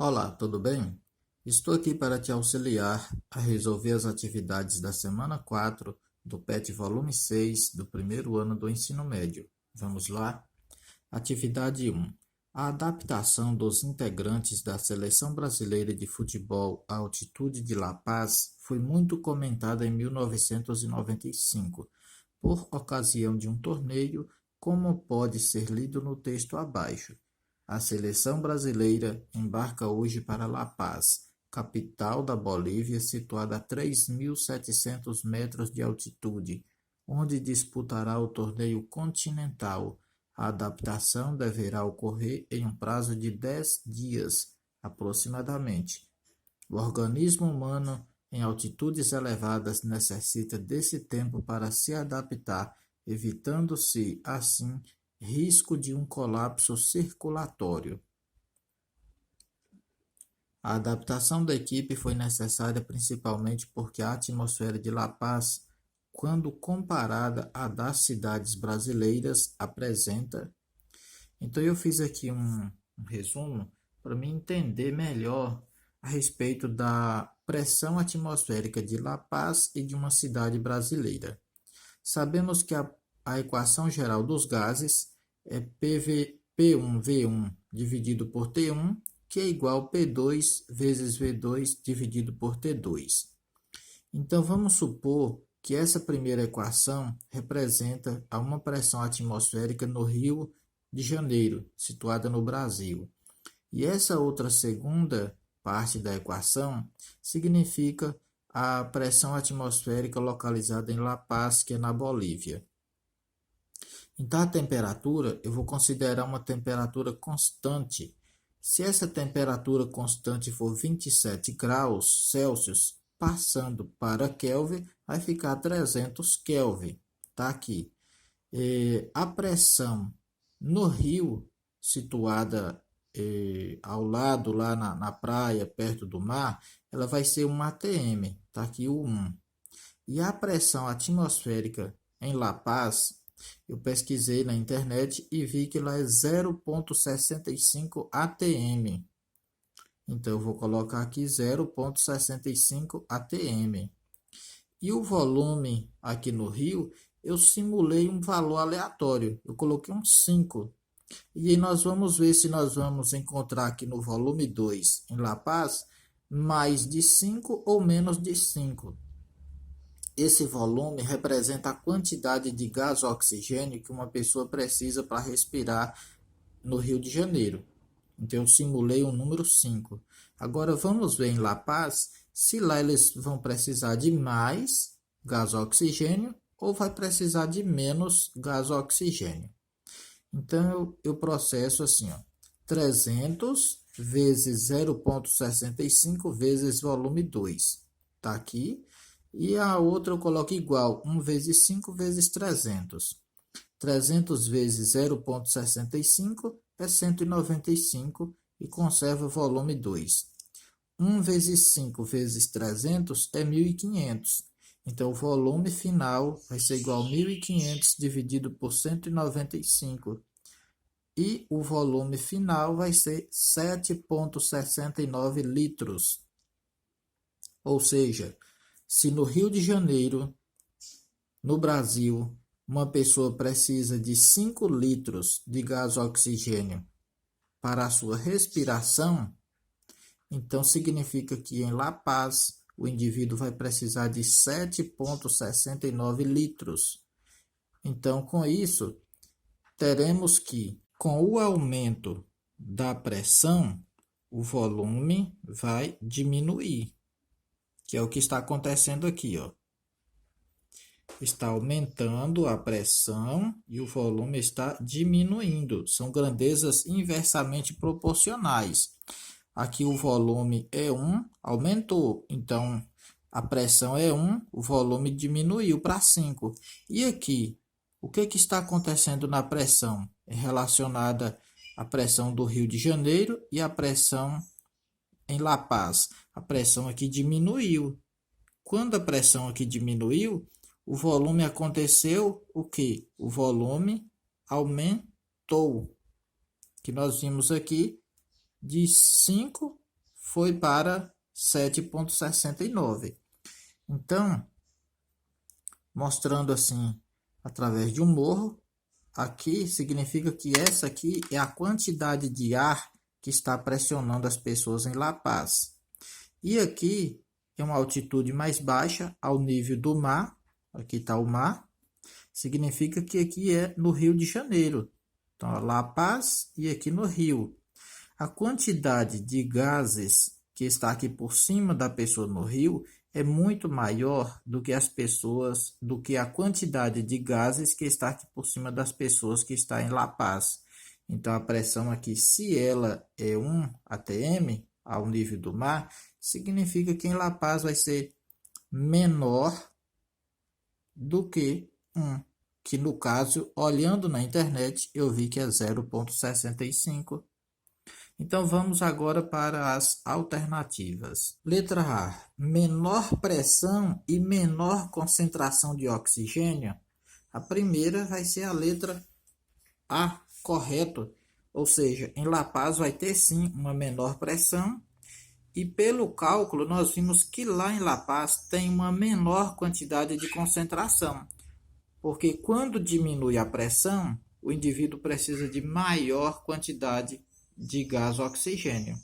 Olá, tudo bem? Estou aqui para te auxiliar a resolver as atividades da semana 4 do PET volume 6 do primeiro ano do ensino médio. Vamos lá? Atividade 1. A adaptação dos integrantes da Seleção Brasileira de Futebol à altitude de La Paz foi muito comentada em 1995, por ocasião de um torneio, como pode ser lido no texto abaixo. A seleção brasileira embarca hoje para La Paz, capital da Bolívia, situada a 3.700 metros de altitude, onde disputará o torneio continental. A adaptação deverá ocorrer em um prazo de 10 dias, aproximadamente. O organismo humano em altitudes elevadas necessita desse tempo para se adaptar, evitando-se, assim, risco de um colapso circulatório. A adaptação da equipe foi necessária principalmente porque a atmosfera de La Paz, quando comparada à das cidades brasileiras, apresenta. Então, eu fiz aqui um resumo para me entender melhor a respeito da pressão atmosférica de La Paz e de uma cidade brasileira. Sabemos que a equação geral dos gases é P1V1 dividido por T1, que é igual a P2 vezes V2 dividido por T2. Então, vamos supor que essa primeira equação representa uma pressão atmosférica no Rio de Janeiro, situada no Brasil. E essa outra segunda parte da equação significa a pressão atmosférica localizada em La Paz, que é na Bolívia. Então, a temperatura, eu vou considerar uma temperatura constante. Se essa temperatura constante for 27 graus Celsius, passando para Kelvin, vai ficar 300 Kelvin. Está aqui. A pressão no rio, situada ao lado, lá na praia, perto do mar, ela vai ser 1 atm, está aqui o 1. E a pressão atmosférica em La Paz, eu pesquisei na internet e vi que lá é 0,65 atm. Então, eu vou colocar aqui 0,65 atm. E o volume aqui no Rio, eu simulei um valor aleatório. Eu coloquei um 5. E aí nós vamos ver se nós vamos encontrar aqui no volume 2, em La Paz, mais de 5 ou menos de 5. Esse volume representa a quantidade de gás oxigênio que uma pessoa precisa para respirar no Rio de Janeiro. Então, eu simulei o número 5. Agora, vamos ver em La Paz se lá eles vão precisar de mais gás oxigênio ou vai precisar de menos gás oxigênio. Então, eu processo assim, ó, 300 vezes 0,65 vezes volume 2. Está aqui. E a outra eu coloco igual, 1 vezes 5 vezes 300. 300 vezes 0,65 é 195 e conserva o volume 2. 1 vezes 5 vezes 300 é 1.500. Então, o volume final vai ser igual a 1.500 dividido por 195. E o volume final vai ser 7,69 litros. Ou seja, se no Rio de Janeiro, no Brasil, uma pessoa precisa de 5 litros de gás oxigênio para a sua respiração, então significa que em La Paz o indivíduo vai precisar de 7,69 litros. Então, com isso, teremos que, com o aumento da pressão, o volume vai diminuir, que é o que está acontecendo aqui, ó. Está aumentando a pressão e o volume está diminuindo. São grandezas inversamente proporcionais. Aqui o volume é 1, aumentou. Então, a pressão é 1, o volume diminuiu para 5. E aqui, o que está acontecendo na pressão? É relacionada à pressão do Rio de Janeiro e à pressão em La Paz. A pressão aqui diminuiu. Quando a pressão aqui diminuiu, o volume aconteceu o quê? O volume aumentou, que nós vimos aqui de 5 foi para 7,69. Então, mostrando assim, através de um morro, aqui significa que essa aqui é a quantidade de ar que está pressionando as pessoas em La Paz. E aqui é uma altitude mais baixa, ao nível do mar. Aqui está o mar. Significa que aqui é no Rio de Janeiro. Então, La Paz e aqui no Rio. A quantidade de gases que está aqui por cima da pessoa no rio é muito maior do que a quantidade de gases que está aqui por cima das pessoas que está em La Paz. Então a pressão aqui, se ela é 1 atm ao nível do mar, significa que em La Paz vai ser menor do que 1, que no caso, olhando na internet, eu vi que é 0,65. Então vamos agora para as alternativas. Letra A, menor pressão e menor concentração de oxigênio. A primeira vai ser a letra A, correto. Ou seja, em La Paz vai ter sim uma menor pressão. E pelo cálculo nós vimos que lá em La Paz tem uma menor quantidade de concentração. Porque quando diminui a pressão, o indivíduo precisa de maior quantidade de gás oxigênio.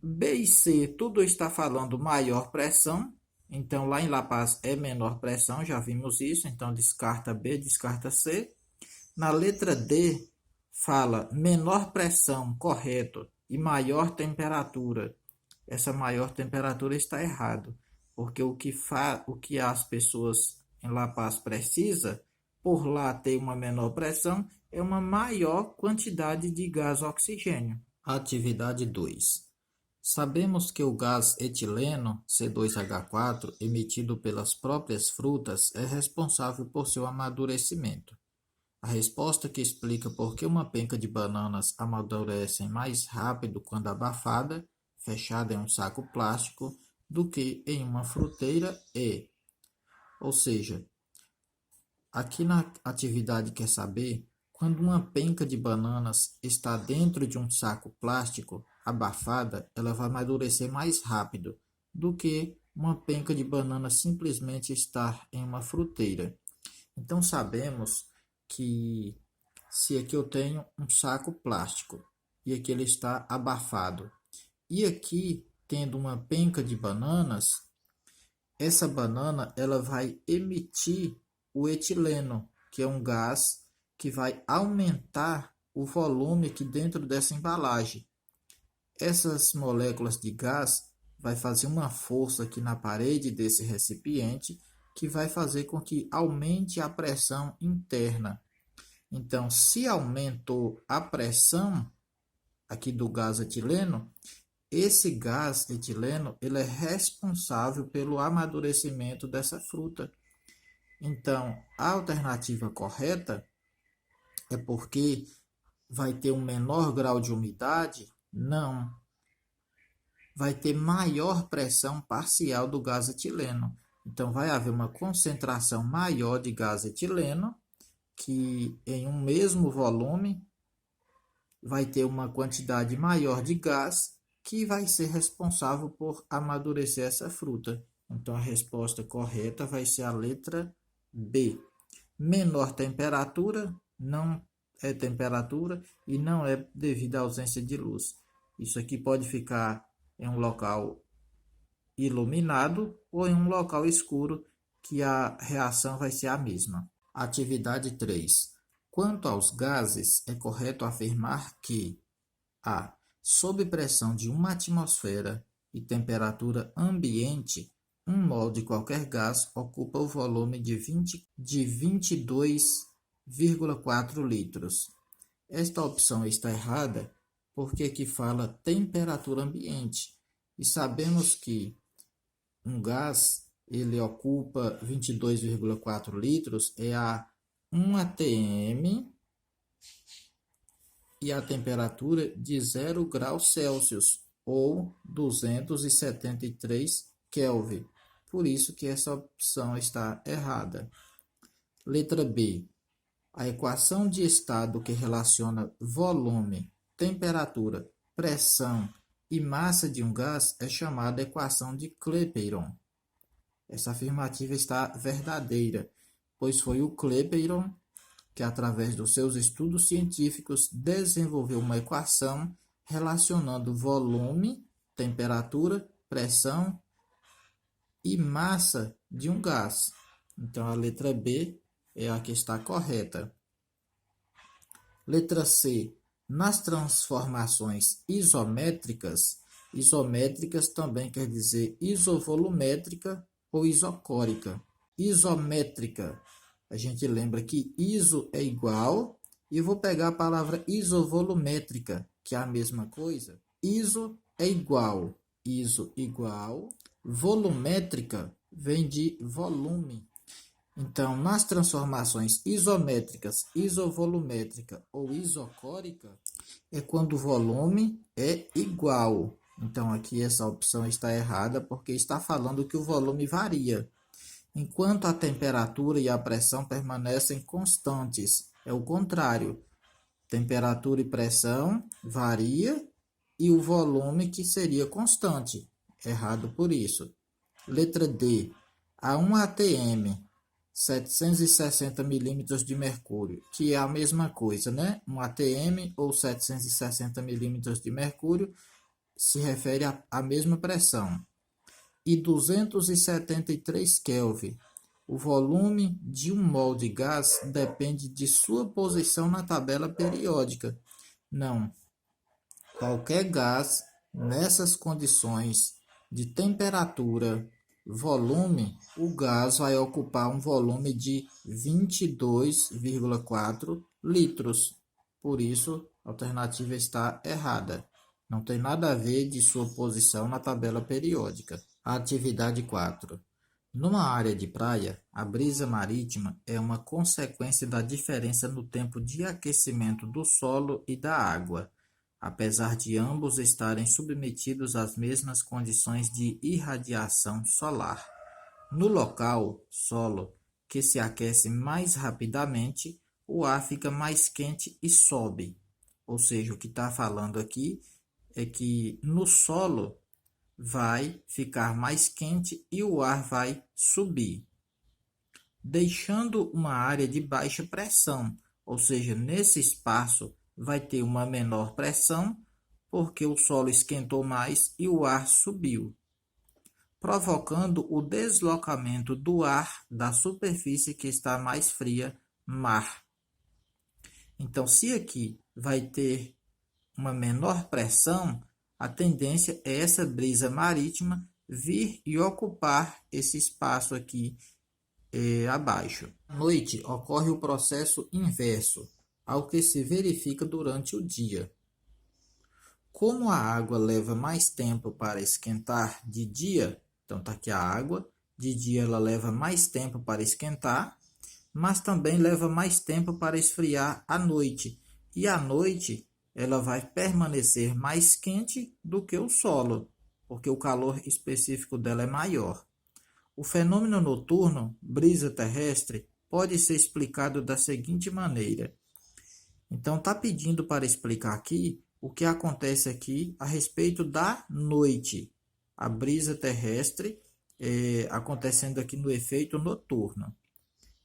B e C, tudo está falando maior pressão, então lá em La Paz é menor pressão, já vimos isso, então descarta B, descarta C. Na letra D, fala menor pressão, correto, e maior temperatura. Essa maior temperatura está errado, porque o que as pessoas em La Paz precisam, por lá ter uma menor pressão, é uma maior quantidade de gás oxigênio. Atividade 2. Sabemos que o gás etileno, C2H4, emitido pelas próprias frutas, é responsável por seu amadurecimento. A resposta que explica por que uma penca de bananas amadurece mais rápido quando abafada, fechada em um saco plástico, do que em uma fruteira é. Ou seja, aqui na atividade quer saber, quando uma penca de bananas está dentro de um saco plástico abafada, ela vai amadurecer mais rápido do que uma penca de banana simplesmente estar em uma fruteira. Então sabemos que se aqui eu tenho um saco plástico e aqui ele está abafado, e aqui tendo uma penca de bananas, essa banana ela vai emitir o etileno, que é um gás que vai aumentar o volume aqui dentro dessa embalagem. Essas moléculas de gás vai fazer uma força aqui na parede desse recipiente que vai fazer com que aumente a pressão interna. Então, se aumentou a pressão aqui do gás etileno, esse gás etileno ele é responsável pelo amadurecimento dessa fruta. Então, a alternativa correta é porque vai ter um menor grau de umidade? Não. Vai ter maior pressão parcial do gás etileno. Então, vai haver uma concentração maior de gás etileno, que em um mesmo volume vai ter uma quantidade maior de gás, que vai ser responsável por amadurecer essa fruta. Então, a resposta correta vai ser a letra B. Menor temperatura não é temperatura e não é devido à ausência de luz. Isso aqui pode ficar em um local iluminado ou em um local escuro, que a reação vai ser a mesma. Atividade 3. Quanto aos gases, é correto afirmar que a. Sob pressão de uma atmosfera e temperatura ambiente, um mol de qualquer gás ocupa o volume de 22,4 litros. Esta opção está errada porque aqui fala temperatura ambiente. E sabemos que um gás ele ocupa 22,4 litros, é a 1 atm e a temperatura de 0 graus Celsius ou 273 Kelvin. Por isso que essa opção está errada. Letra B. A equação de estado que relaciona volume, temperatura, pressão e massa de um gás é chamada equação de Clapeyron. Essa afirmativa está verdadeira, pois foi o Clapeyron que, através dos seus estudos científicos, desenvolveu uma equação relacionando volume, temperatura, pressão e massa de um gás. Então, a letra B é a que está correta. Letra C. Nas transformações isométricas, isométricas também quer dizer isovolumétrica ou isocórica. Isométrica, a gente lembra que iso é igual, e eu vou pegar a palavra isovolumétrica, que é a mesma coisa. Iso é igual, volumétrica vem de volume. Então, nas transformações isométricas, isovolumétrica ou isocórica, é quando o volume é igual. Então, aqui essa opção está errada porque está falando que o volume varia, enquanto a temperatura e a pressão permanecem constantes. É o contrário. Temperatura e pressão varia e o volume que seria constante. Errado por isso. Letra D. A 1 atm 760 milímetros de mercúrio, que é a mesma coisa, né? Um atm ou 760 milímetros de mercúrio se refere à mesma pressão. E 273 Kelvin. O volume de um mol de gás depende de sua posição na tabela periódica. Não. Qualquer gás nessas condições de temperatura, volume, o gás vai ocupar um volume de 22,4 litros. Por isso, a alternativa está errada. Não tem nada a ver de sua posição na tabela periódica. Atividade 4. Numa área de praia, a brisa marítima é uma consequência da diferença no tempo de aquecimento do solo e da água, apesar de ambos estarem submetidos às mesmas condições de irradiação solar. No local, solo, que se aquece mais rapidamente, o ar fica mais quente e sobe. Ou seja, o que está falando aqui é que no solo vai ficar mais quente e o ar vai subir, deixando uma área de baixa pressão, ou seja, nesse espaço vai ter uma menor pressão, porque o solo esquentou mais e o ar subiu, provocando o deslocamento do ar da superfície que está mais fria, mar. Então, se aqui vai ter uma menor pressão, a tendência é essa brisa marítima vir e ocupar esse espaço aqui abaixo. À noite ocorre o processo inverso ao que se verifica durante o dia. Como a água leva mais tempo para esquentar de dia, então está aqui a água, de dia ela leva mais tempo para esquentar, mas também leva mais tempo para esfriar à noite. E à noite ela vai permanecer mais quente do que o solo, porque o calor específico dela é maior. O fenômeno noturno, brisa terrestre, pode ser explicado da seguinte maneira. Então, está pedindo para explicar aqui o que acontece aqui a respeito da noite. A brisa terrestre acontecendo aqui no efeito noturno.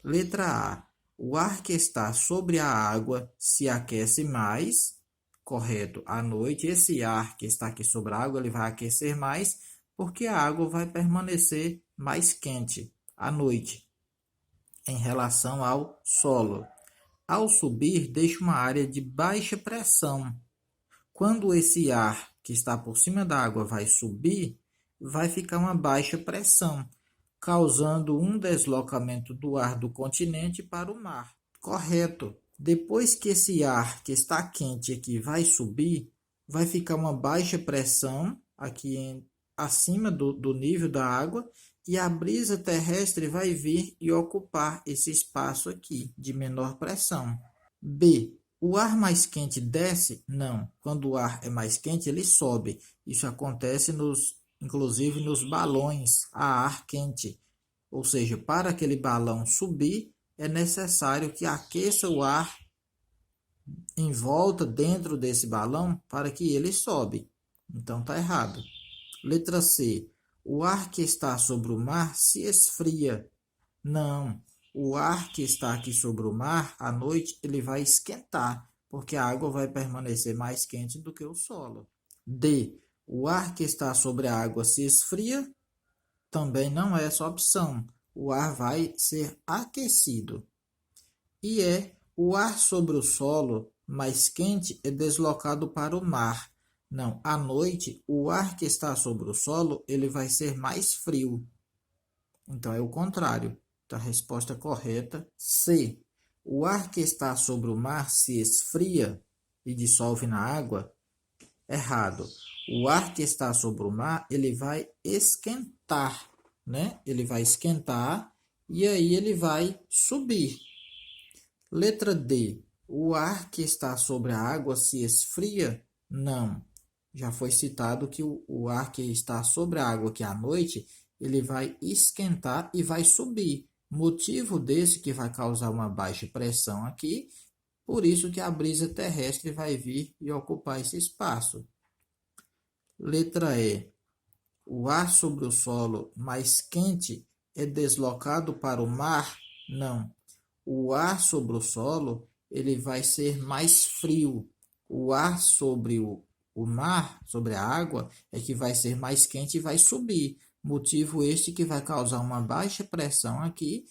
Letra A. O ar que está sobre a água se aquece mais. Correto. À noite, esse ar que está aqui sobre a água, ele vai aquecer mais, porque a água vai permanecer mais quente à noite, em relação ao solo. Ao subir, deixa uma área de baixa pressão. Quando esse ar que está por cima da água vai subir, vai ficar uma baixa pressão, causando um deslocamento do ar do continente para o mar. Correto. Depois que esse ar que está quente aqui vai subir, vai ficar uma baixa pressão aqui acima do nível da água e a brisa terrestre vai vir e ocupar esse espaço aqui de menor pressão. B. O ar mais quente desce? Não. Quando o ar é mais quente, ele sobe. Isso acontece inclusive nos balões a ar quente. Ou seja, para aquele balão subir, é necessário que aqueça o ar em volta dentro desse balão para que ele sobe. Então tá errado. Letra C. O ar que está sobre o mar se esfria. Não. O ar que está aqui sobre o mar, à noite, ele vai esquentar, porque a água vai permanecer mais quente do que o solo. D. O ar que está sobre a água se esfria. Também não é essa opção. O ar vai ser aquecido. E o ar sobre o solo mais quente é deslocado para o mar. Não, à noite, o ar que está sobre o solo, ele vai ser mais frio. Então, é o contrário. Então, a resposta correta, C. O ar que está sobre o mar se esfria e dissolve na água. Errado. O ar que está sobre o mar, ele vai esquentar, né? Ele vai esquentar e aí ele vai subir. Letra D. O ar que está sobre a água se esfria? Não. Já foi citado que o ar que está sobre a água, que à noite, ele vai esquentar e vai subir. Motivo desse que vai causar uma baixa pressão aqui, por isso que a brisa terrestre vai vir e ocupar esse espaço. Letra E. O ar sobre o solo mais quente é deslocado para o mar? Não. O ar sobre o solo, ele vai ser mais frio. O ar sobre o mar, sobre a água, é que vai ser mais quente e vai subir. Motivo este que vai causar uma baixa pressão aqui,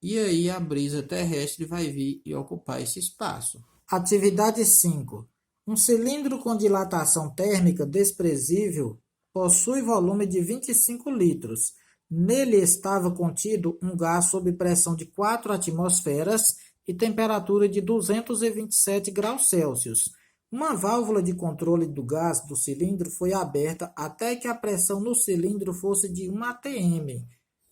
e aí a brisa terrestre vai vir e ocupar esse espaço. Atividade 5. Um cilindro com dilatação térmica desprezível possui volume de 25 litros. Nele estava contido um gás sob pressão de 4 atmosferas e temperatura de 227 graus Celsius. Uma válvula de controle do gás do cilindro foi aberta até que a pressão no cilindro fosse de 1 atm.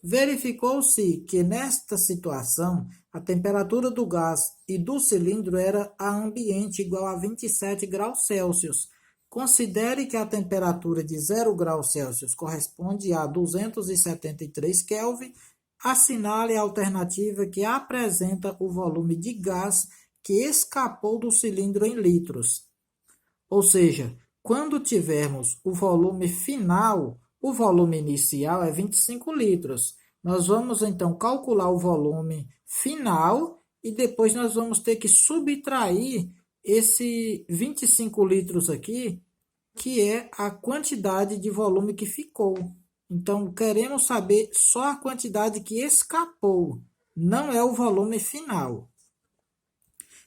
Verificou-se que, nesta situação, a temperatura do gás e do cilindro era a ambiente igual a 27 graus Celsius. Considere que a temperatura de 0 graus Celsius corresponde a 273 Kelvin. Assinale a alternativa que apresenta o volume de gás que escapou do cilindro em litros. Ou seja, quando tivermos o volume final, o volume inicial é 25 litros. Nós vamos então calcular o volume final e depois nós vamos ter que subtrair esse 25 litros aqui, que é a quantidade de volume que ficou. Então, queremos saber só a quantidade que escapou, não é o volume final.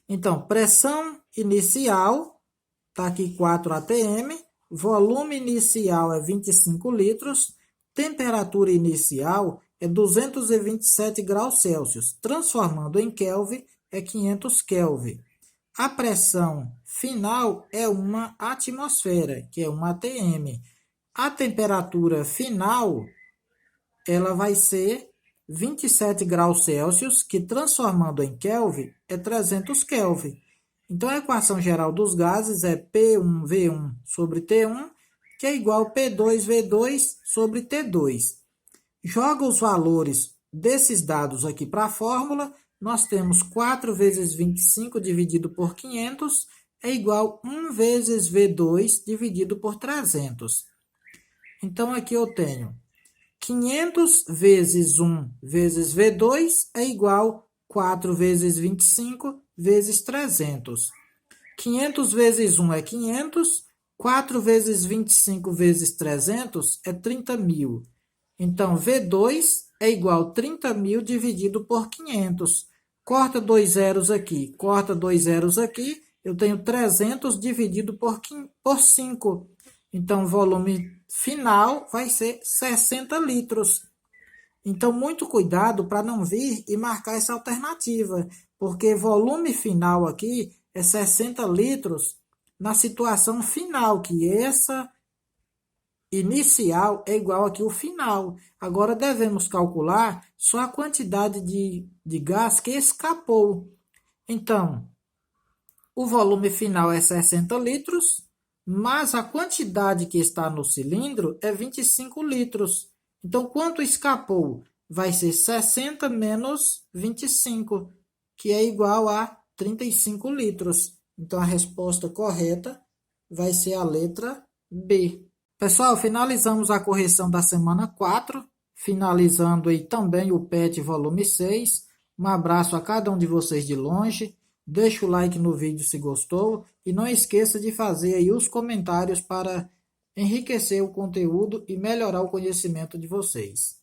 Então, pressão inicial, está aqui 4 atm, volume inicial é 25 litros, temperatura inicial é 227 graus Celsius, transformando em Kelvin é 500 Kelvin. A pressão final é 1 atmosfera, que é 1 atm. A temperatura final, ela vai ser 27 graus Celsius, que transformando em Kelvin é 300 Kelvin. Então, a equação geral dos gases é P1V1 sobre T1, que é igual a P2V2 sobre T2. Joga os valores desses dados aqui para a fórmula. Nós temos 4 vezes 25 dividido por 500 é igual a 1 vezes V2 dividido por 300. Então, aqui eu tenho 500 vezes 1 vezes V2 é igual a 4 vezes 25 vezes 300. 500 vezes 1 é 500, 4 vezes 25 vezes 300 é 30.000. Então, V2 é igual a 30.000 dividido por 500. Corta 2 zeros aqui, corta 2 zeros aqui, eu tenho 300 dividido por 5. Então, o volume final vai ser 60 litros. Então, muito cuidado para não vir e marcar essa alternativa, porque volume final aqui é 60 litros na situação final, que essa inicial é igual aqui o final. Agora, devemos calcular só a quantidade de gás que escapou. Então, o volume final é 60 litros, mas a quantidade que está no cilindro é 25 litros. Então, quanto escapou? Vai ser 60 menos 25, que é igual a 35 litros. Então, a resposta correta vai ser a letra B. Pessoal, finalizamos a correção da semana 4, finalizando aí também o PET volume 6. Um abraço a cada um de vocês de longe. Deixa o like no vídeo se gostou e não esqueça de fazer aí os comentários para enriquecer o conteúdo e melhorar o conhecimento de vocês.